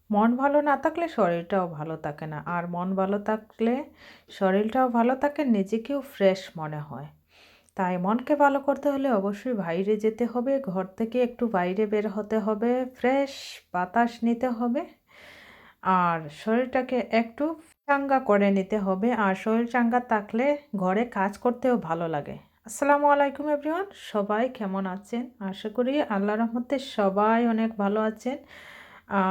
মন ভালো না থাকলে শরীরটাও ভালো থাকে না, আর মন ভালো থাকলে শরীরটাও ভালো থাকে, নিজেকেও ফ্রেশ মনে হয়। তাই মনকে ভালো করতে হলে অবশ্যই বাইরে যেতে হবে, ঘর থেকে একটু বাইরে বের হতে হবে, ফ্রেশ বাতাস নিতে হবে, আর শরীরটাকে একটু চাঙ্গা করে নিতে হবে। আর শরীর চাঙ্গা থাকলে ঘরে কাজ করতেও ভালো লাগে। আসসালামু আলাইকুম এভরিওয়ান, সবাই কেমন আছেন? আশা করি আল্লাহর রহমতে সবাই অনেক ভালো আছেন।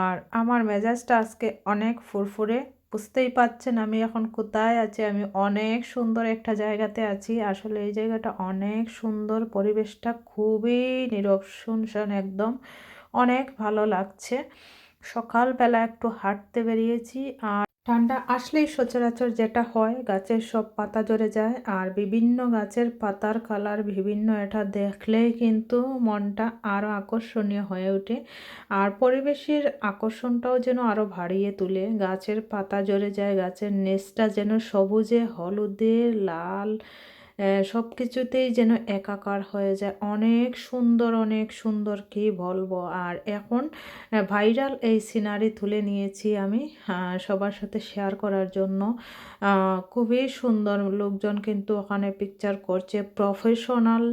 আর আমার মেজাজটা আজকে অনেক ফুরফুরে। বুঝতেই পারছেন আমি এখন কোথায় আছি। আমি অনেক সুন্দর একটা জায়গাতে আছি। আসলে এই জায়গাটা অনেক সুন্দর, পরিবেশটা খুবই নীরব, শুনশান একদম, অনেক ভালো লাগছে। সকালবেলা একটু হাঁটতে বেরিয়েছি। আর ঠান্ডা আসলেই সচরাচর যেটা হয়, গাছের সব পাতা ঝরে যায়, আর বিভিন্ন গাছের পাতার কালার বিভিন্ন, এটা দেখলেই কিন্তু মনটা আরও আকর্ষণীয় হয়ে ওঠে। আর পরিবেশের আকর্ষণটাও যেন আরও বাড়িয়ে তোলে। গাছের পাতা ঝরে যায়, গাছের নেচটা যেন সবুজে হলুদে লাল, সব কিছুতেই যেন একাকার হয়ে যায়। অনেক সুন্দর, অনেক সুন্দর, কি বলবো। আর এখন ভাইরাল এই সিনারি তুলে নিয়েছি আমি সবার সাথে শেয়ার করার জন্য। খুবই সুন্দর, লোকজন কিন্তু ওখানে পিকচার করছে। প্রফেশনাল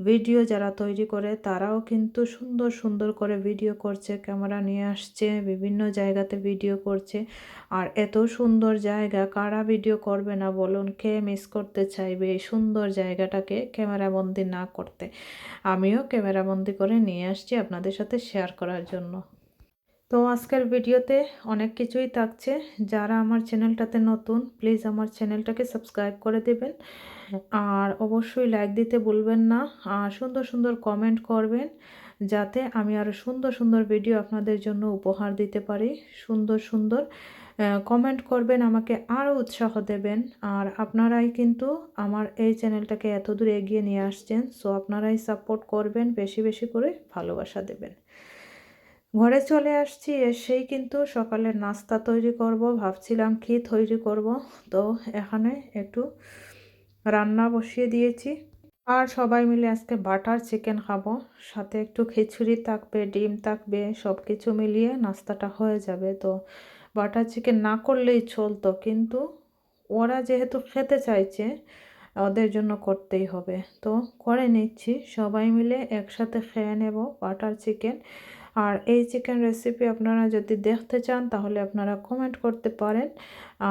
ভিডিও যারা তৈরি করে তারাও কিন্তু সুন্দর সুন্দর করে ভিডিও করছে, ক্যামেরা নিয়ে আসছে, বিভিন্ন জায়গাতে ভিডিও করছে। আর এত সুন্দর জায়গা কারা ভিডিও করবে না বলুন? কে মিস করতে চাইবে এই সুন্দর জায়গাটাকে ক্যামেরাবন্দি না করতে? আমিও ক্যামেরাবন্দি করে নিয়ে আসছি আপনাদের সাথে শেয়ার করার জন্য। তো আজকের ভিডিওতে অনেক কিছুই থাকছে। যারা আমার চ্যানেলটাতে নতুন, প্লিজ আমার চ্যানেলটাকে সাবস্ক্রাইব করে দেবেন, আর অবশ্যই লাইক দিতে ভুলবেন না। আর সুন্দর সুন্দর কমেন্ট করবেন, যাতে আমি আরও সুন্দর সুন্দর ভিডিও আপনাদের জন্য উপহার দিতে পারি। সুন্দর সুন্দর কমেন্ট করবেন, আমাকে আরও উৎসাহ দেবেন। আর আপনারাই কিন্তু আমার এই চ্যানেলটাকে এত দূর এগিয়ে নিয়ে আসছেন, সো আপনারাই সাপোর্ট করবেন, বেশি বেশি করে ভালোবাসা দেবেন। ঘরে চলে আসছি, এসেই কিন্তু সকালের নাস্তা তৈরি করব। ভাবছিলাম কি তৈরি করব, তো এখানে একটু রান্না বসিয়ে দিয়েছি। আর সবাই মিলে আজকে বাটার চিকেন খাবো, সাথে একটু খিচুড়ি থাকবে, ডিম থাকবে, সব কিছু মিলিয়ে নাস্তাটা হয়ে যাবে। তো বাটার চিকেন না করলেই চলতো, কিন্তু ওরা যেহেতু খেতে চাইছে, ওদের জন্য করতেই হবে। তো করে নিচ্ছি, সবাই মিলে একসাথে খেয়ে নেব বাটার চিকেন। আর এই চিকেন রেসিপি আপনারা যদি দেখতে চান তাহলে আপনারা কমেন্ট করতে পারেন।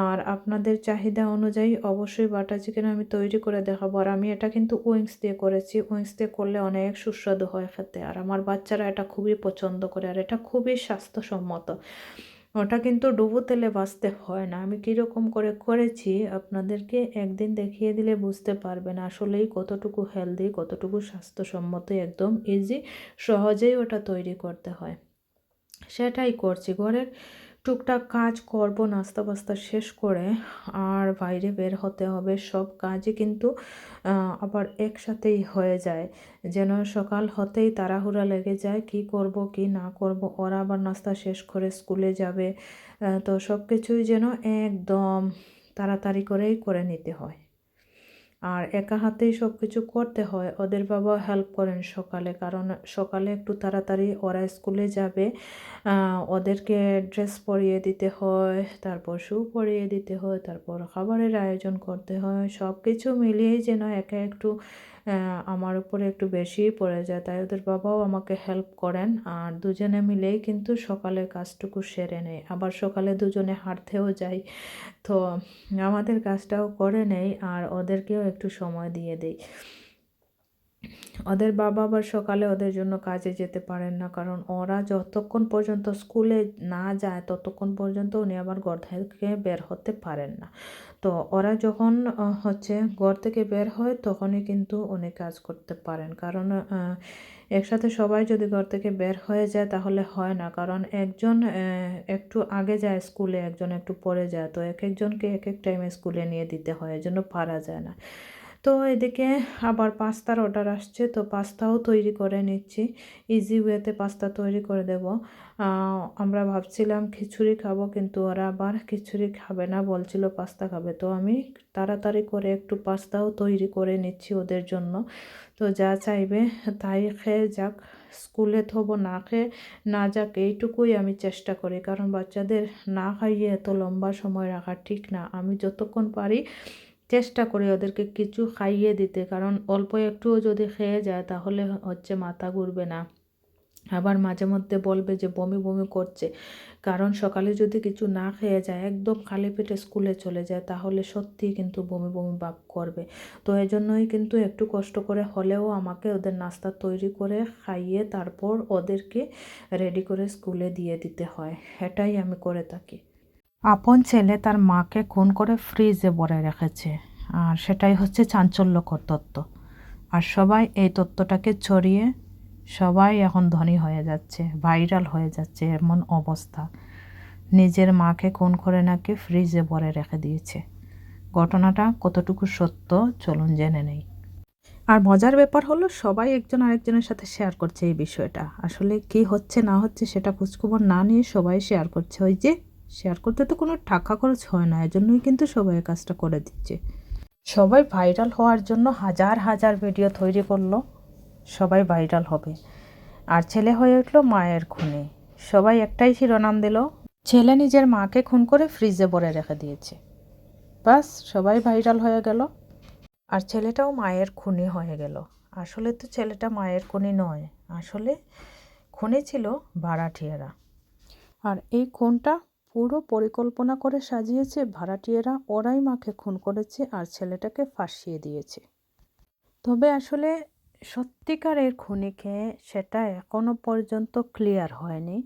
আর আপনাদের চাহিদা অনুযায়ী অবশ্যই বাটার চিকেন আমি তৈরি করে দেখাবো। আর আমি এটা কিন্তু উইংস দিয়ে করেছি। উইংস দিয়ে করলে অনেক সুস্বাদু হয় খেতে, আর আমার বাচ্চারা এটা খুবই পছন্দ করে। আর এটা খুবই স্বাস্থ্যসম্মত, ওটা কিন্তু ডুবো তেলে ভাজতে হয় না। আমি কীরকম করে করেছি আপনাদেরকে একদিন দেখিয়ে দিলে বুঝতে পারবেন আসলেই কতটুকু হেলদি, কতটুকু স্বাস্থ্যসম্মত, একদম ইজি, সহজেই ওটা তৈরি করতে হয়। সেটাই করছি, ঘরের টুকটাক কাজ করব নাস্তা বাস্তা শেষ করে, আর বাইরে বের হতে হবে। সব কাজই কিন্তু আবার একসাথেই হয়ে যায়, যেন সকাল হতেই তাড়াহুড়া লেগে যায়, কি করব কি না করব। ওরা আবার নাস্তা শেষ করে স্কুলে যাবে, তো সব কিছুই যেন একদম তাড়াতাড়ি করেই করে নিতে হয়। আর একা হাতেই সব কিছু করতে হয়। ওদের বাবা হেল্প করেন সকালে, কারণ সকালে একটু তাড়াতাড়ি ওরা স্কুলে যাবে। ওদেরকে ড্রেস পরিয়ে দিতে হয়, তারপর শু পরিয়ে দিতে হয়, তারপর খাবারের আয়োজন করতে হয়। সব কিছু মিলিয়েই যেন একা একটু আমার উপরে একটু বেশিই পড়ে যায়। তাই ওদের বাবাও আমাকে হেল্প করেন, আর দুজনে মিলেই কিন্তু সকালের কাজটুকু সেরে নেয়। আবার সকালে দুজনে হাঁটতেও যাই, তো আমাদের কাজটাও করে নেই, আর ওদেরকেও একটু সময় দিয়ে দেই। ওদের বাবা আবার সকালে ওদের জন্য কাজে যেতে পারেন না, কারণ ওরা যতক্ষণ পর্যন্ত স্কুলে না যায় ততক্ষণ পর্যন্ত উনি আবার ঘর থেকে বের হতে পারেন না। তো ওরা যখন হচ্ছে ঘর থেকে বের হয় তখনই কিন্তু উনি কাজ করতে পারেন, কারণ একসাথে সবাই যদি ঘর থেকে বের হয়ে যায় তাহলে হয় না। কারণ একজন একটু আগে যায় স্কুলে, একজন একটু পরে যায়, তো এক একজনকে এক এক টাইমে স্কুলে নিয়ে দিতে হয়, এজন্য পারা যায় না। তো এদিকে আবার পাস্তার অর্ডার আসছে, তো পাস্তাও তৈরি করে নিচ্ছি। ইজি ওয়েতে পাস্তা তৈরি করে দেব। আমরা ভাবছিলাম খিচুড়ি খাবো, কিন্তু ওরা আবার খিচুড়ি খাবে না, বলছিল পাস্তা খাবে। তো আমি তাড়াতাড়ি করে একটু পাস্তাও তৈরি করে নিচ্ছি ওদের জন্য। তো যা চাইবে তাই খেয়ে যাক, স্কুলে থবো না খেয়ে না যাক, এইটুকুই আমি চেষ্টা করি। কারণ বাচ্চাদের না খাইয়ে এত লম্বা সময় রাখা ঠিক না। আমি যতক্ষণ পারি চেষ্টা করি ওদেরকে কিছু খাইয়ে দিতে, কারণ অল্প একটুও যদি খেয়ে যায় তাহলে হচ্ছে মাথা ঘুরবে না, আবার মাঝে মধ্যে বলবে যে বমি বমি করছে। কারণ সকালে যদি কিছু না খেয়ে যায়, একদম খালি পেটে স্কুলে চলে যায়, তাহলে সত্যিই কিন্তু বমি বমি ভাব করবে। তো এই জন্যই কিন্তু একটু কষ্ট করে হলেও আমাকে ওদের নাস্তা তৈরি করে খাইয়ে তারপর ওদেরকে রেডি করে স্কুলে দিয়ে দিতে হয়। এটাই আমি করে থাকি। আপন ছেলে তার মাকে খুন করে ফ্রিজে ভরে রেখেছে, আর সেটাই হচ্ছে চাঞ্চল্যকর তত্ত্ব। আর সবাই এই তত্ত্বটাকে ছড়িয়ে সবাই এখন ধনী হয়ে যাচ্ছে, ভাইরাল হয়ে যাচ্ছে, এমন অবস্থা। নিজের মাকে খুন করে নাকি ফ্রিজে ভরে রেখে দিয়েছে। ঘটনাটা কতটুকু সত্য চলুন জেনে নেই। আর মজার ব্যাপার হলো সবাই একজন আরেকজনের সাথে শেয়ার করছে এই বিষয়টা। আসলে কি হচ্ছে না হচ্ছে সেটা খোঁজখবর না নিয়ে সবাই শেয়ার করছে। ওই যে শেয়ার করতে তো কোনো টাকা খরচ হয় না, এজন্যই কিন্তু সবাই কাজটা করে দিচ্ছে। সবাই ভাইরাল হওয়ার জন্য হাজার হাজার ভিডিও তৈরি করলো, সবাই ভাইরাল হবে। আর ছেলে হয়ে উঠলো মায়ের খুনে। সবাই একটাই শিরোনাম দিল, ছেলে নিজের মাকে খুন করে ফ্রিজে ভরে রেখে দিয়েছে। বাস, সবাই ভাইরাল হয়ে গেল। আর ছেলেটাও মায়ের খুনি হয়ে গেল। আসলে তো ছেলেটা মায়ের খুনি নয়, আসলে খুনি ছিল ভাড়াটিয়ারা। আর এই খুনটা পুরো পরিকল্পনা করে সাজিয়েছে ভাড়াটিয়ারা। ওরাই মাকে খুন করেছে আর ছেলেটাকে ফাঁসিয়ে দিয়েছে। তবে আসলে সত্যিকারের খুনিকে সেটা এখনো পর্যন্ত ক্লিয়ার হয়নি,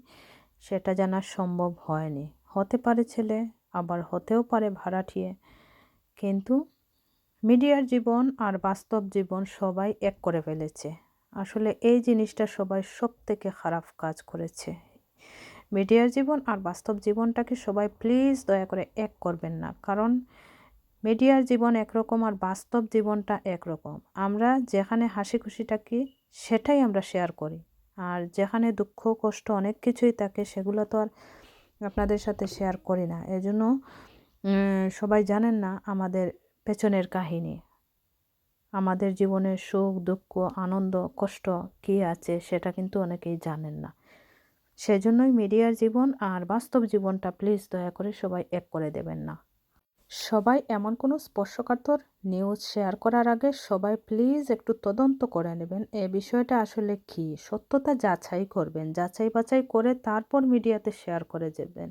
সেটা জানা সম্ভব হয়নি। হতে পারে ছেলে, আবার হতেও পারে ভাড়াটিয়ে। কিন্তু মিডিয়ার জীবন আর বাস্তব জীবন সবাই এক করে ফেলেছে। আসলে এই জিনিসটা সবাই সব থেকে খারাপ কাজ করেছে। মিডিয়ার জীবন আর বাস্তব জীবনটাকে সবাই প্লিজ দয়া করে এক করবেন না। কারণ মিডিয়ার জীবন একরকম আর বাস্তব জীবনটা একরকম। আমরা যেখানে হাসি খুশি থাকি সেটাই আমরা শেয়ার করি, আর যেখানে দুঃখ কষ্ট অনেক কিছুই থাকে সেগুলো তো আর আপনাদের সাথে শেয়ার করি না। এজন্য সবাই জানেন না আমাদের পেছনের কাহিনী, আমাদের জীবনের সুখ দুঃখ আনন্দ কষ্ট কী আছে সেটা কিন্তু অনেকেই জানেন না। সেজন্যই মিডিয়ার জীবন আর বাস্তব জীবনটা প্লিজ দয়া করে সবাই এক করে দেবেন না। সবাই এমন কোনো স্পর্শকাতর নিউজ শেয়ার করার আগে সবাই প্লিজ একটু তদন্ত করে নেবেন এ বিষয়টা আসলে কী, সত্যতা যাচাই করবেন, যাচাই বাছাই করে তারপর মিডিয়াতে শেয়ার করে যাবেন।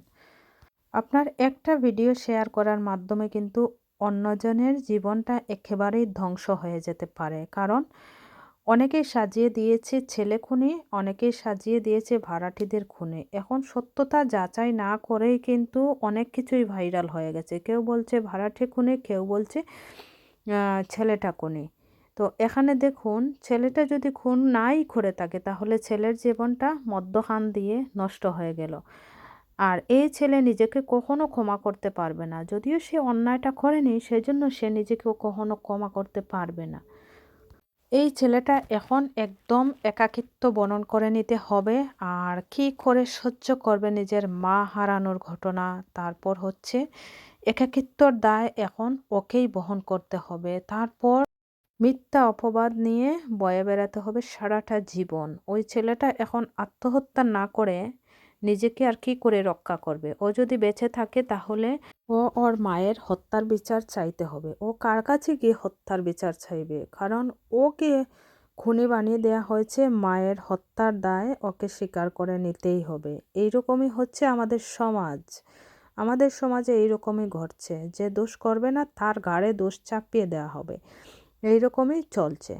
আপনার একটা ভিডিও শেয়ার করার মাধ্যমে কিন্তু অন্যজনের জীবনটা একেবারেই ধ্বংস হয়ে যেতে পারে। কারণ অনেকেই সাজিয়ে দিয়েছে ছেলে খুনি, অনেকেই সাজিয়ে দিয়েছে ভাড়াটিদের খুনে। এখন সত্যতা যাচাই না করেই কিন্তু অনেক কিছুই ভাইরাল হয়ে গেছে। কেউ বলছে ভাড়াটে খুনি, কেউ বলছে ছেলেটা খুনি। তো এখানে দেখুন, ছেলেটা যদি খুন নাই করে থাকে তাহলে ছেলের জীবনটা মদ্যপান দিয়ে নষ্ট হয়ে গেল। আর এই ছেলে নিজেকে কখনো ক্ষমা করতে পারবে না। যদিও সে অন্যায়টা করেনি, সেজন্য সে নিজেকে কখনো ক্ষমা করতে পারবে না। এই ছেলেটা এখন একদম একাকিত্ব বরণ করে নিতে হবে। আর কি করে সহ্য করবে নিজের মা হারানোর ঘটনা, তারপর হচ্ছে একাকিত্বর দায় এখন ওকেই বহন করতে হবে। তারপর মিথ্যা অপবাদ নিয়ে বয়ে বেড়াতে হবে সারাটা জীবন। ওই ছেলেটা এখন আত্মহত্যা না করে নিজেকে আর কি করে রক্ষা করবে? ও যদি বেঁচে থাকে তাহলে ও ওর মায়ের হত্যার বিচার চাইতে হবে। ও কার কাছে গিয়ে হত্যার বিচার চাইবে? কারণ ওকে খুনি বানিয়ে দেয়া হয়েছে, মায়ের হত্যার দায় ওকে স্বীকার করে নিতেই হবে। এইরকমই হচ্ছে আমাদের সমাজ। আমাদের সমাজে এইরকমই ঘটছে, যে দোষ করবে না তার ঘাড়ে দোষ চাপিয়ে দেওয়া হবে, এইরকমই চলছে।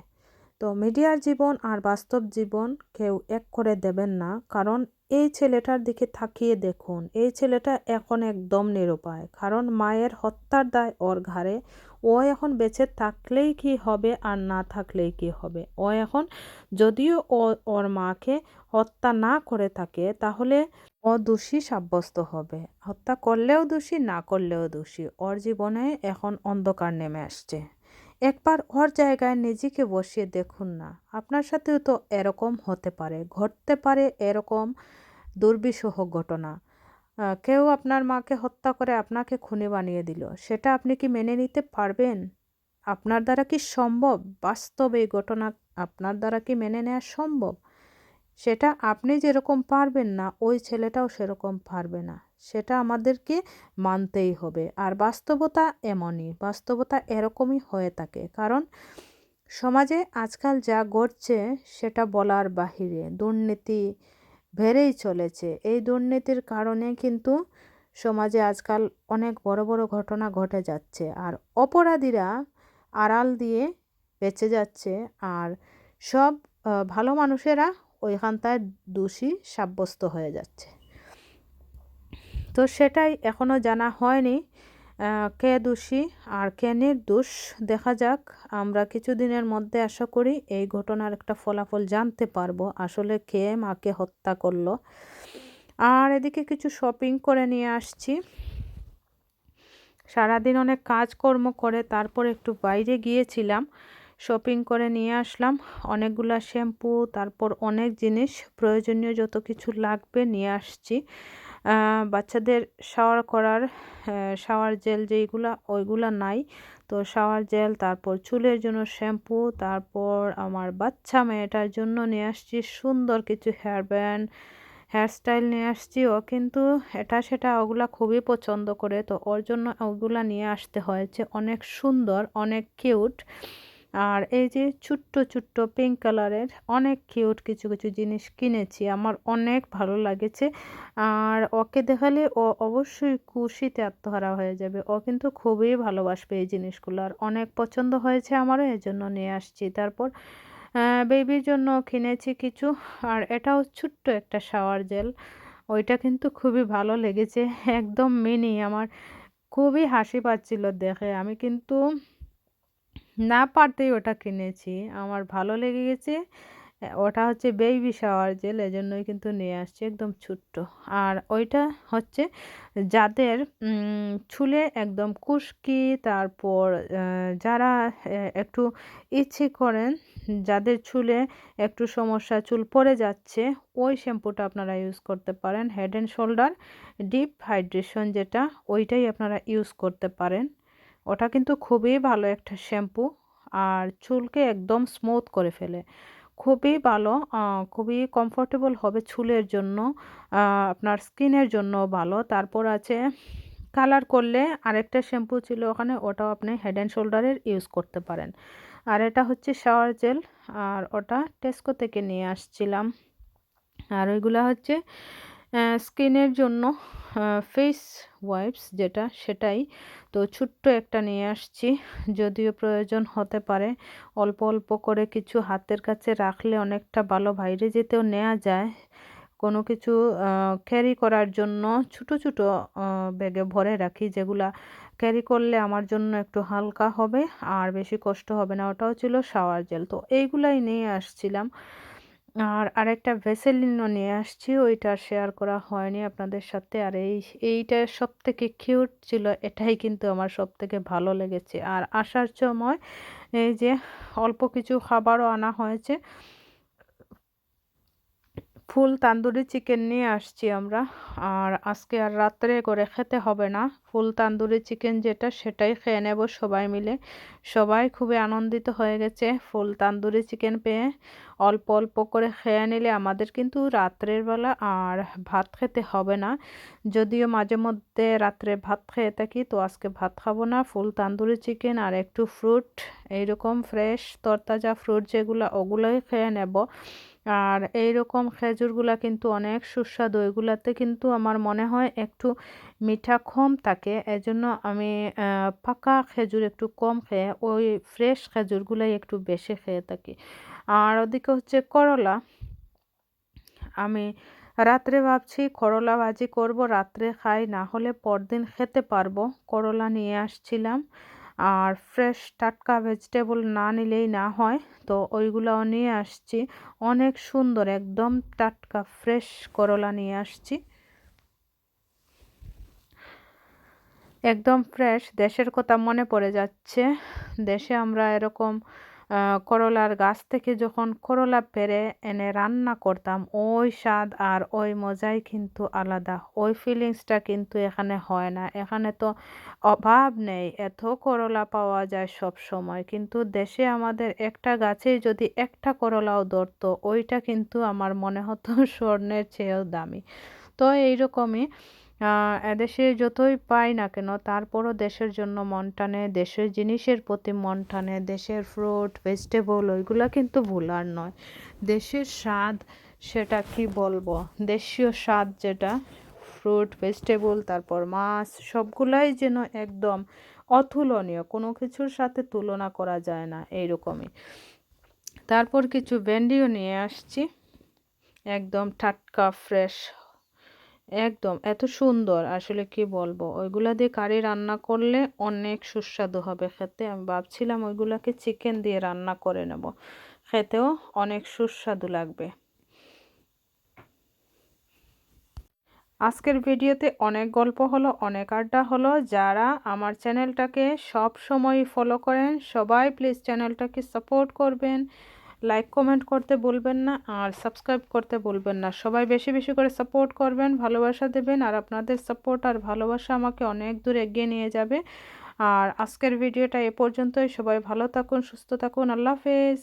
তো মিডিয়ার জীবন আর বাস্তব জীবন কেউ এক করে দেবেন না। কারণ এই ছেলেটার দিকে তাকিয়ে দেখুন, এই ছেলেটা এখন একদম নিরুপায়। কারণ মায়ের হত্যার দায় ওর ঘাড়ে। ও এখন বেঁচে থাকলেই কি হবে আর না থাকলেই কি হবে? ও এখন যদিও ওর মাকে হত্যা না করে থাকে তাহলে ও দোষী সাব্যস্ত হবে। হত্যা করলেও দোষী, না করলেও দোষী। ওর জীবনে এখন অন্ধকার নেমে আসছে। একবার ওর জায়গায় নিজেকে বসিয়ে দেখুন না, আপনার সাথেও তো এরকম হতে পারে, ঘটতে পারে এরকম দুর্বিষহ ঘটনা। কেউ আপনার মাকে হত্যা করে আপনাকে খুনি বানিয়ে দিল, সেটা আপনি কি মেনে নিতে পারবেন? আপনার দ্বারা কি সম্ভব? বাস্তবে এই ঘটনা আপনার দ্বারা কি মেনে নেওয়া সম্ভব? সেটা আপনি যেরকম পারবেন না, ওই ছেলেটাও সেরকম পারবে না, সেটা আমাদেরকে মানতেই হবে। আর বাস্তবতা এমনই, বাস্তবতা এরকমই হয়ে থাকে। কারণ সমাজে আজকাল যা ঘটছে সেটা বলার বাহিরে, দুর্নীতি বেড়েই চলেছে। এই দুর্নীতির কারণে কিন্তু সমাজে আজকাল অনেক বড় বড় ঘটনা ঘটে যাচ্ছে, আর অপরাধীরা আড়াল দিয়ে বেঁচে যাচ্ছে, আর সব ভালো মানুষেরা ওইখানটায় দোষী সাব্যস্ত হয়ে যাচ্ছে। তো সেটাই এখনও জানা হয়নি কে দোষী আর কে নির্দোষ। দেখা যাক, আমরা কিছুদিনের মধ্যে আশা করি এই ঘটনার একটা ফলাফল জানতে পারবো, আসলে কে মাকে হত্যা করলো। আর এদিকে কিছু শপিং করে নিয়ে আসছি। সারাদিন অনেক কাজকর্ম করে তারপর একটু বাইরে গিয়েছিলাম, শপিং করে নিয়ে আসলাম অনেকগুলা শ্যাম্পু, তারপর অনেক জিনিস প্রয়োজনীয় যত কিছু লাগবে নিয়ে আসছি। বাচ্চাদের শাওয়ার করার শাওয়ার জেল যেইগুলা, ওইগুলা নাই, তো শাওয়ার জেল, তারপর চুলের জন্য শ্যাম্পু, তারপর আমার বাচ্চা মেয়েটার জন্য নিয়ে আসছি সুন্দর কিছু হেয়ার ব্যান্ড, হেয়ারস্টাইল নিয়ে আসছি। ও কিন্তু এটা সেটা ওগুলা খুবই পছন্দ করে, তো ওর জন্য ওগুলা নিয়ে আসতে হয়েছে। অনেক সুন্দর, অনেক কিউট। আর এই যে ছোট্ট ছোট্ট পিঙ্ক কালারের অনেক কিউট কিছু কিছু জিনিস কিনেছি, আমার অনেক ভালো লাগেছে। আর ওকে দেখালে ও অবশ্যই খুশিতে আত্মহারা হয়ে যাবে, ও কিন্তু খুবই ভালোবাসবে এই জিনিসগুলো, আর অনেক পছন্দ হয়েছে আমারও, এজন্য নিয়ে আসছি। তারপর বেবির জন্য কিনেছি কিছু, আর এটাও ছোট্ট একটা শাওয়ার জেল, ওইটা কিন্তু খুবই ভালো লেগেছে, একদম মিনি। আমার খুবই হাসি পাচ্ছিল দেখে, আমি কিন্তু না পারতেই ওটা কিনেছি, আমার ভালো লেগে গেছে। ওটা হচ্ছে বেবি শাওয়ার জেল, এজন্যই কিন্তু নিয়ে আসছি, একদম ছোট্ট। আর ওইটা হচ্ছে যাদের চুলে একদম খুশকি, তারপর যারা একটু ইচ্ছে করেন, যাদের চুলে একটু সমস্যা, চুল পড়ে যাচ্ছে, ওই শ্যাম্পুটা আপনারা ইউজ করতে পারেন। Head and shoulder deep hydration যেটা, ওইটাই আপনারা ইউজ করতে পারেন। ওটা কিন্তু খুবই ভালো একটা শ্যাম্পু, আর চুলকে একদম স্মুথ করে ফেলে, খুবই ভালো। খুবই কমফোর্টেবল হবে চুলের জন্য, আপনার স্কিনের জন্য ভালো। তারপর আছে কালার করলে আরেকটা শ্যাম্পু ছিল ওখানে, ওটাও আপনি হেড অ্যান্ড শোল্ডারের ইউজ করতে পারেন। আর এটা হচ্ছে শাওয়ার জেল, আর ওটা টেস্কো থেকে নিয়ে আসছিলাম। আর ওইগুলা হচ্ছে স্কিনের জন্য ফেস ওয়াইপস যেটা, সেটাই। তো ছোট্ট একটা নিয়ে আসছি, যদিও প্রয়োজন হতে পারে, অল্প অল্প করে কিছু হাতের কাছে রাখলে অনেকটা ভালো, বাইরে যেতেও নেওয়া যায়। কোনো কিছু ক্যারি করার জন্য ছোট ছোট ব্যাগে ভরে রাখি, যেগুলা ক্যারি করলে আমার জন্য একটু হালকা হবে আর বেশি কষ্ট হবে না। ওটাও ছিল শাওয়ার জেল, তো এইগুলাই নিয়ে আসছিলাম। আর আরেকটা ভেসেলিনও নিয়ে আসছি, ওইটা শেয়ার করা হয়নি আপনাদের সাথে। আর এইটা সব থেকে কিউট ছিল, এটাই কিন্তু আমার সব থেকে ভালো লেগেছে। আর আসার সময় এই যে অল্প কিছু খাবারও আনা হয়েছে, ফুল তান্দুরি চিকেন নিয়ে আসছি আমরা। আর আজকে আর রাত্রে করে খেতে হবে না, ফুল তান্দুরি চিকেন যেটা, সেটাই খেয়ে নেব সবাই মিলে। সবাই খুবই আনন্দিত হয়ে গেছে ফুল তান্দুরি চিকেন পেয়ে। অল্প অল্প করে খেয়ে নিলে আমাদের কিন্তু রাত্রের বেলা আর ভাত খেতে হবে না, যদিও মাঝে মধ্যে রাত্রে ভাত খেয়ে থাকি, তো আজকে ভাত খাবো না, ফুল তান্দুরি চিকেন আর একটু ফ্রুট, এইরকম ফ্রেশ তরতাজা ফ্রুট যেগুলো, ওগুলোই খেয়ে নেব। আর এইরকম খেজুরগুলা কিন্তু অনেক সুস্বাদু, এগুলাতে কিন্তু আমার মনে হয় একটু মিঠা কম থাকে, এজন্য আমি পাকা খেজুর একটু কম খেয়ে ওই ফ্রেশ খেজুরগুলাই একটু বেশি খেয়ে থাকি। আর ওদিকে হচ্ছে করলা, আমি রাত্রে ভাবছি করলা ভাজি করব, রাত্রে খাই, না হলে পরদিন খেতে পারবো। করলা নিয়ে আসছিলাম, আর ফ্রেশ টাটকা ভেজিটেবল না নিলেই না হয়, তো ওইগুলোও নিয়ে আসছি। অনেক সুন্দর একদম টাটকা ফ্রেশ করলা নিয়ে আসছি। একদম ফ্রেশ। দেশের কথা মনে পড়ে যাচ্ছে। দেশে আমরা এরকম করলার গাছ থেকে যখন করলা পেড়ে এনে রান্না করতাম, ওই স্বাদ আর ওই মজাই কিন্তু আলাদা। ওই ফিলিংসটা কিন্তু এখানে হয় না। এখানে তো অভাব নেই। এত করলা পাওয়া যায় সবসময়। কিন্তু দেশে আমাদের একটা গাছেই যদি একটা করলাও ধরতো, ওইটা কিন্তু আমার মনে হতো স্বর্ণের চেয়েও দামি। তো এইরকমই এদেশে যতই পাই না কেন তারপরও দেশের জন্য মন টানে, দেশের জিনিসের প্রতি মন টানে, দেশের ফ্রুট, ভেজিটেবল ওইগুলা কিন্তু ভুলার নয়। দেশের স্বাদ সেটা কি বলবো? দেশীয় স্বাদ যেটা ফ্রুট, ভেজিটেবল তারপর মাছ সবগুলাই যেন একদম অতুলনীয়। কোনো কিছুর সাথে তুলনা করা যায় না এইরকমই। তারপর কিছু ভেন্ডিও নিয়ে আসছি। একদম টাটকা ফ্রেশ। একদম এত সুন্দর আসলে কি বলবো, ওইগুলা দিয়ে কারি রান্না করলে অনেক সুস্বাদু হবে খেতে। আমি ভাবছিলাম ওইগুলাকে চিকেন দিয়ে রান্না করে নেব, খেতেও অনেক সুস্বাদু লাগবে। আজকের ভিডিওতে অনেক গল্প হলো, অনেক আড্ডা হলো। যারা আমার চ্যানেলটাকে সব সময় ফলো করেন সবাই প্লিজ চ্যানেলটাকে সাপোর্ট করবেন, লাইক কমেন্ট করতে ভুলবেন না, আর সাবস্ক্রাইব করতে ভুলবেন না। সবাই বেশি বেশি করে সাপোর্ট করবেন, ভালোবাসা দেবেন, আর আপনাদের সাপোর্ট আর ভালোবাসা আমাকে অনেক দূর এগিয়ে নিয়ে যাবে। আর আজকের ভিডিওটা এ পর্যন্তই। সবাই ভালো থাকুন, সুস্থ থাকুন। আল্লাহ হাফেজ।